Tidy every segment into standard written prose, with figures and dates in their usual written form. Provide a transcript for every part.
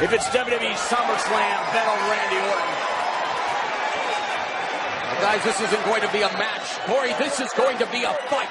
If it's WWE SummerSlam, bet on Randy Orton. Guys, this isn't going to be a match. Corey, this is going to be a fight.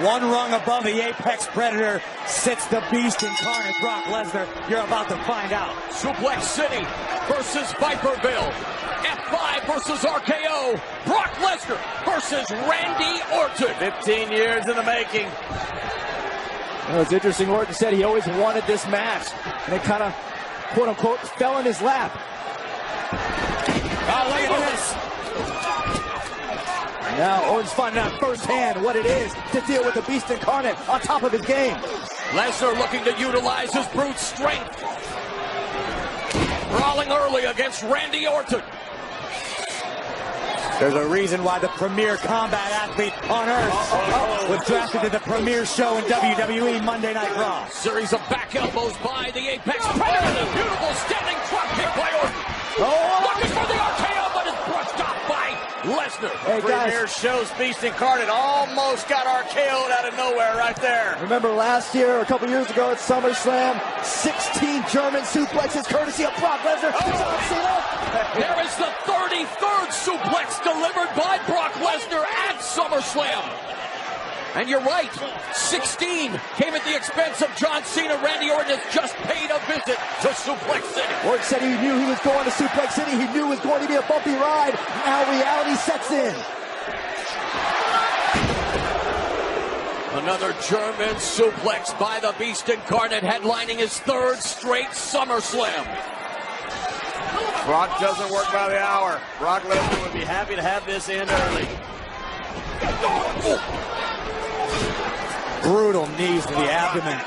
One rung above the Apex Predator sits the beast incarnate, Brock Lesnar. You're about to find out. Suplex City versus Viperville. F5 versus RKO. Brock Lesnar versus Randy Orton. 15 years in the making. Well, it's interesting. Orton said he always wanted this match, and it kind of, quote unquote, fell in his lap. Oh, look at this. Now Orton's finding out firsthand what it is to deal with the Beast Incarnate on top of his game. Lesnar looking to utilize his brute strength. Brawling early against Randy Orton. There's a reason why the premier combat athlete on earth was drafted to the premier show in WWE Monday Night Raw. Series of back elbows by the Apex Predator. A beautiful standing drop kick by Orton. Looking for the RKO, but it's brushed off by Lesnar. Hey, guys. Premier show's Beast Incarnate almost got RKO'd out of nowhere right there. Remember last year, or a couple years ago at SummerSlam, 16 German suplexes courtesy of Brock Lesnar. There is the 33rd suplex delivered by Brock Lesnar at SummerSlam. And you're right, 16 came at the expense of John Cena. Randy Orton has just paid a visit to Suplex City. Orton said he knew he was going to Suplex City. He knew it was going to be a bumpy ride. Now reality sets in. Another German suplex by the Beast Incarnate, headlining his third straight SummerSlam. Brock doesn't work by the hour. Brock Lesnar would be happy to have this end early. Brutal knees to the abdomen.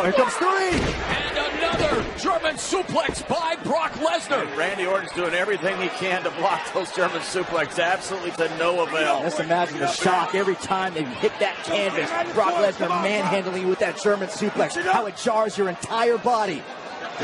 Here comes three. And another German suplex by Brock Lesnar. Randy Orton's doing everything he can to block those German suplexes, absolutely to no avail. Just imagine the shock every time they hit that canvas. Brock Lesnar manhandling you with that German suplex. How it jars your entire body.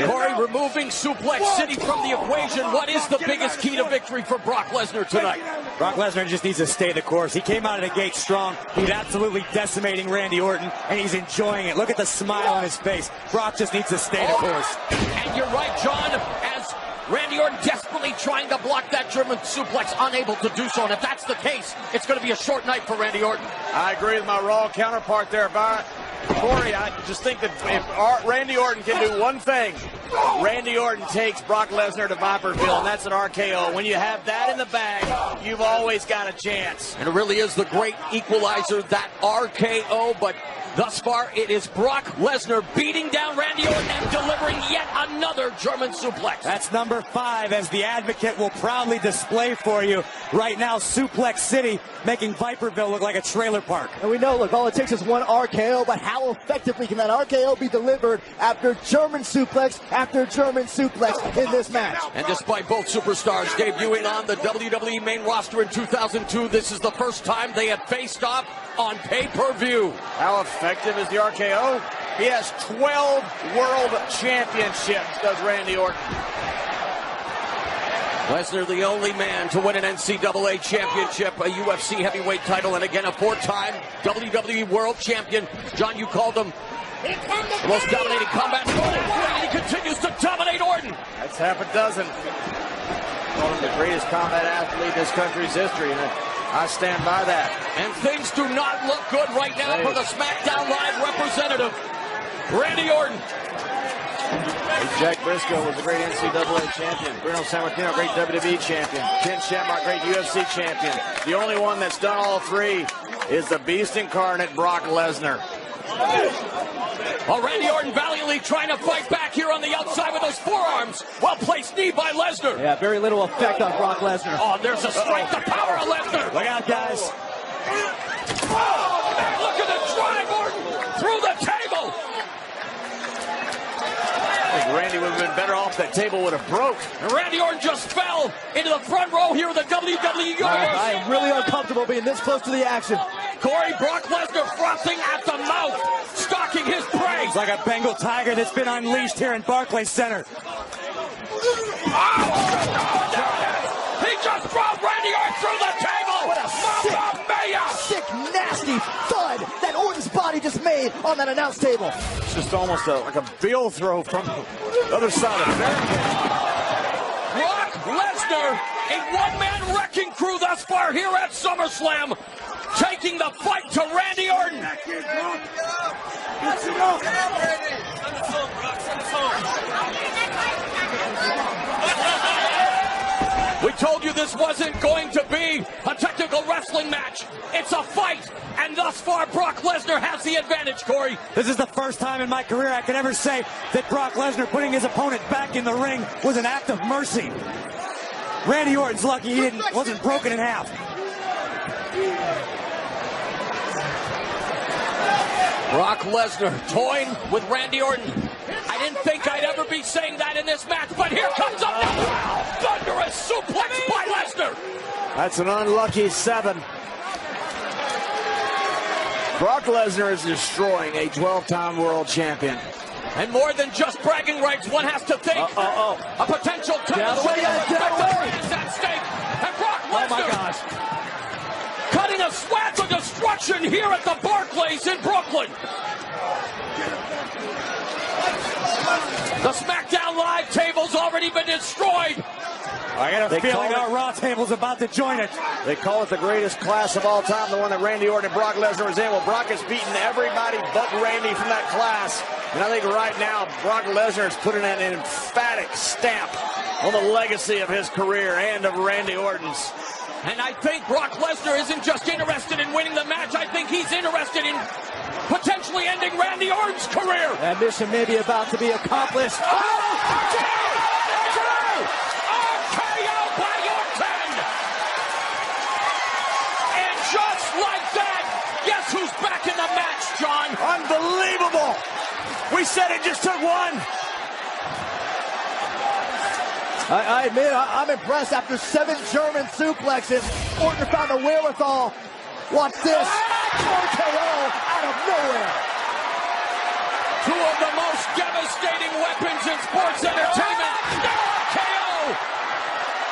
Corey, removing Suplex City from the equation, what is the biggest key to victory for Brock Lesnar tonight? Brock Lesnar just needs to stay the course. He came out of the gate strong. He's absolutely decimating Randy Orton, and he's enjoying it. Look at the smile on his face. Brock just needs to stay the course. And you're right, John, as Randy Orton desperately trying to block that German suplex, unable to do so. And if that's the case, it's going to be a short night for Randy Orton. I agree with my Raw counterpart there, Corey. I just think that if Randy Orton can do one thing, Randy Orton takes Brock Lesnar to Viperville, and that's an RKO. When you have that in the bag, you've always got a chance. And it really is the great equalizer, that RKO, but thus far it is Brock Lesnar beating down Randy Orton and delivering yet another German suplex. That's number 5, as the Advocate will proudly display for you right now. Suplex City making Viperville look like a trailer park. And we know, look, all it takes is one RKO, but how effectively can that RKO be delivered after German suplex after German suplex in this match? And despite both superstars debuting on the WWE main roster in 2002, this is the first time they have faced off on pay-per-view. How effective is the RKO? He has 12 world championships, does Randy Orton. Lesnar, the only man to win an NCAA championship, a UFC heavyweight title, and again a 4-time WWE world champion. John, you called him the most dominating combat. And he continues to dominate Orton. That's half a dozen. Called him the greatest combat athlete in this country's history, and I stand by that. And things do not look good right now for the SmackDown Live representative, Randy Orton. Jack Briscoe was a great NCAA champion. Bruno Sammartino, great WWE champion. Ken Shamrock, great UFC champion. The only one that's done all three is the Beast Incarnate, Brock Lesnar. Well, Randy Orton valiantly trying to fight back here on the outside with those forearms. Well-placed knee by Lesnar. Yeah, very little effect on Brock Lesnar. Oh, there's the strength, the power of Lesnar. Look out, guys. Oh, look at the drive, Orton, through the table. I think Randy would have been better off. That table would have broke. And Randy Orton just fell into the front row here of the WWE Universe. I am really uncomfortable being this close to the action. Corey, Brock Lesnar frothing at the mouth, stalking his prey. It's like a Bengal tiger that's been unleashed here in Barclays Center. He just drove Randy Orton through the table. What a sick, nasty thud that Orton's body just made on that announce table. It's just almost like a bill throw from the other side of the barricade. Brock Lesnar, a one-man wrecking crew thus far here at SummerSlam, taking the fight to Randy Orton. We told you this wasn't going to be a technical wrestling match. It's a fight, and thus far Brock Lesnar has the advantage, Corey. This is the first time in my career I can ever say that Brock Lesnar putting his opponent back in the ring was an act of mercy. Randy Orton's lucky he wasn't broken in half. Brock Lesnar toying with Randy Orton. I didn't think I'd ever be saying that in this match, but here comes a thunderous suplex by Lesnar. That's an unlucky 7. Brock Lesnar is destroying a 12-time world champion. And more than just bragging rights, one has to think a potential title win is at stake. And Brock Lesnar cutting a swath of destruction here at the Barclays in Brooklyn. The SmackDown Live table's already been destroyed. I got a feeling our Raw table's about to join it. They call it the greatest class of all time, the one that Randy Orton and Brock Lesnar was in. Well, Brock has beaten everybody but Randy from that class. And I think right now, Brock Lesnar is putting an emphatic stamp on the legacy of his career and of Randy Orton's. And I think Brock Lesnar isn't just interested in winning the match. I think he's interested in potentially ending Randy Orton's career. That mission may be about to be accomplished. RKO by Orton! And just like that, guess who's back in the match, John? Unbelievable! We said it just took one. I admit, I'm impressed. After 7 German suplexes, Orton found the wherewithal. Watch this. RKO out of nowhere. 2 of the most devastating weapons in sports entertainment. RKO!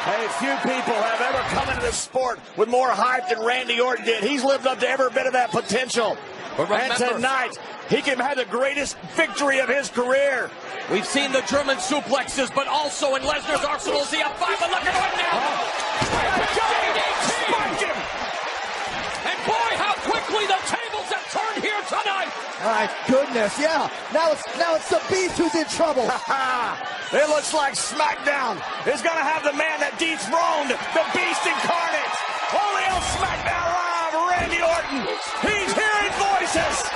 Hey, few people have ever come into this sport with more hype than Randy Orton did. He's lived up to every bit of that potential. And tonight, he can have the greatest victory of his career. We've seen the German suplexes, but also in Lesnar's arsenal is the F5. But look at Orton now. Spiked him. And boy, how quickly the tables have turned here tonight. My goodness, yeah. Now it's the Beast who's in trouble. It looks like SmackDown is going to have the man that dethroned the Beast incarnate. Only on SmackDown Live, Randy Orton. He's hearing voices.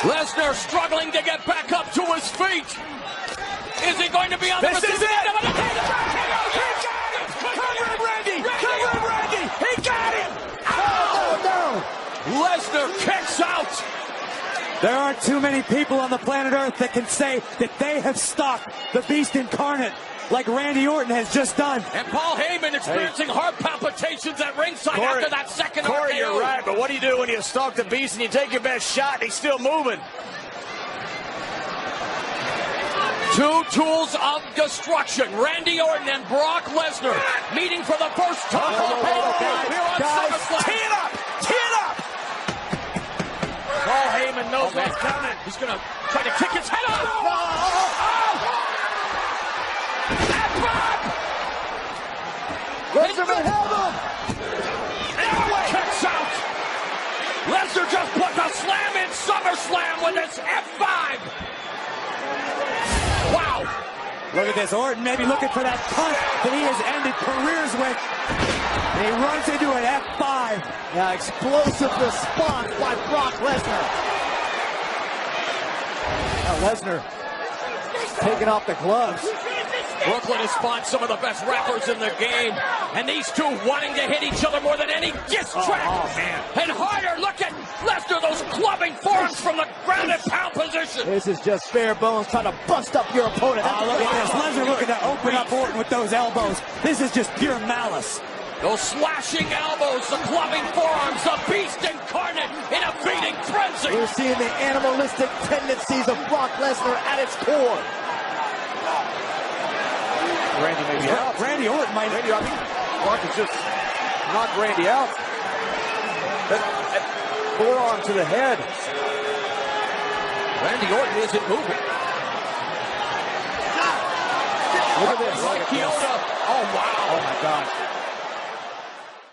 Lesnar struggling to get back up to his feet. Is he going to be on the This is it. He got him. Cover him, Randy. Cover him, Randy. He got him. Oh, no. Lesnar kicks out. There aren't too many people on the planet Earth that can say that they have stopped the Beast incarnate like Randy Orton has just done. And Paul Heyman experiencing heart palpitations at ringside after that second Corey, RKO. you're right, but what do you do when you stalk the Beast and you take your best shot and he's still moving? 2 tools of destruction. Randy Orton and Brock Lesnar meeting for the first time here on SummerSlam. Tee it up! Tee it up! Paul Heyman knows what's coming. He's going to try to kick his head off. Lesnar may have him. Kicks out. Lesnar just put the slam in SummerSlam with his F5. Wow. Look at this. Orton maybe looking for that punt that he has ended careers with. And he runs into an F5. Yeah, explosive response by Brock Lesnar. Now Lesnar taking off the gloves. Brooklyn has spawned some of the best rappers in the game. And these two wanting to hit each other more than any diss track. And harder. Look at Lesnar, those clubbing forearms from the ground and pound position. This is just bare bones trying to bust up your opponent. Look at this. Lesnar looking to open up Orton with those elbows. This is just pure malice. Those slashing elbows, the clubbing forearms, the Beast incarnate in a beating frenzy. We're seeing the animalistic tendencies of Brock Lesnar at its core. Randy may be out. Randy Orton might. Randy, I think Brock has just knocked Randy out. Forearm to the head. Randy Orton isn't moving. Look at this. Like Kyoto. Oh, wow. Oh, my God.